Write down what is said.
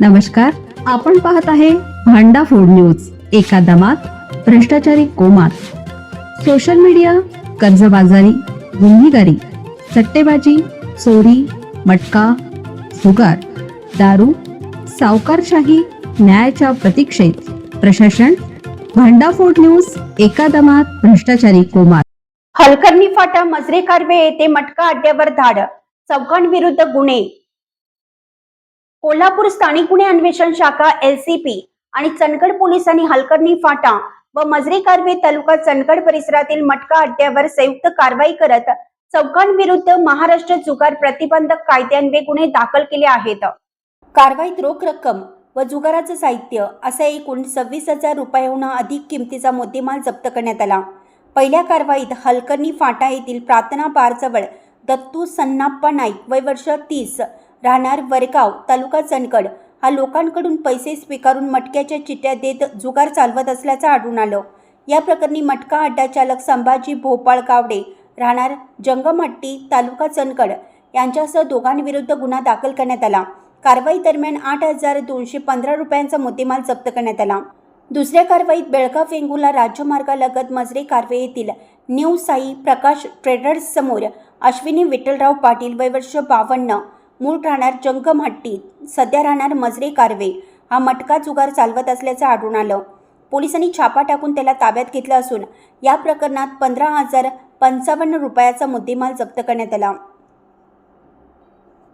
नमस्कार, आपण पाहत आहे भांडा फूड न्यूज. एका दमात भ्रष्टाचारी कोमात. सोशल मीडिया, कर्जबाजारी, गुन्हेगारी, सट्टेबाजी, चोरी, मटका, जुगार, दारू, सावकारशाही, न्यायाच्या प्रतीक्षेत प्रशासन. भांडा फूड न्यूज. एका दमात भ्रष्टाचारी कोमात. हलकर्णी फाटा मजरे कारवे येथे मटका अड्ड्यावर धाड, चौघांविरुद्ध गुन्हे. कोल्हापूर स्थानिक गुन्हे अन्वेषण शाखा LCP आणि चंदगड पोलिसांनी हलकर्णी फाटा व मजरे कारवे तालुका चंदगड परिसरातील मटका अड्ड्यावर संयुक्त कारवाई करत चौघांविरुद्ध महाराष्ट्र जुगार प्रतिबंधक कायद्यान्वये गुन्हे दाखल केले आहेत. कारवाईत रोख रक्कम व जुगाराचं साहित्य असा एकूण 26,000 रुपयांहून अधिक किमतीचा मुद्देमाल जप्त करण्यात आला. पहिल्या कारवाईत हलकर्णी फाटा येथील प्रार्थना बारजवळ दत्तू सन्नाप्पा नाईक वय वर्ष 30 राहणार वरगाव तालुका चंदगड हा लोकांकडून पैसे स्वीकारून मटक्याच्या चिट्ट्या देत जुगार चालवत असल्याचं आढळून आलं. या प्रकरणी मटका अड्डा चालक संभाजी भोपाळ गावडे राहणार जंगमहट्टी तालुका चंदगड यांच्यासह दोघांविरुद्ध गुन्हा दाखल करण्यात आला. कारवाई दरम्यान 8,215 रुपयांचा मुद्देमाल जप्त करण्यात आला. दुसऱ्या कारवाईत बेळगाव वेंगुर्ला राज्यमार्गालगत मजरे कारवे येथील न्यू साई प्रकाश ट्रेडर्स समोर अश्विनी विठ्ठलराव पाटील वय वर्ष 52 मूळ राहणार जंगमहट्टी सध्या राहणार मजरे कारवे हा मटका जुगार चालवत असल्याचं आढळून आलं. पोलिसांनी छापा टाकून त्याला ताब्यात घेतलं असून या प्रकरणात 15,055 रुपयाचा मुद्देमाल जप्त करण्यात आला.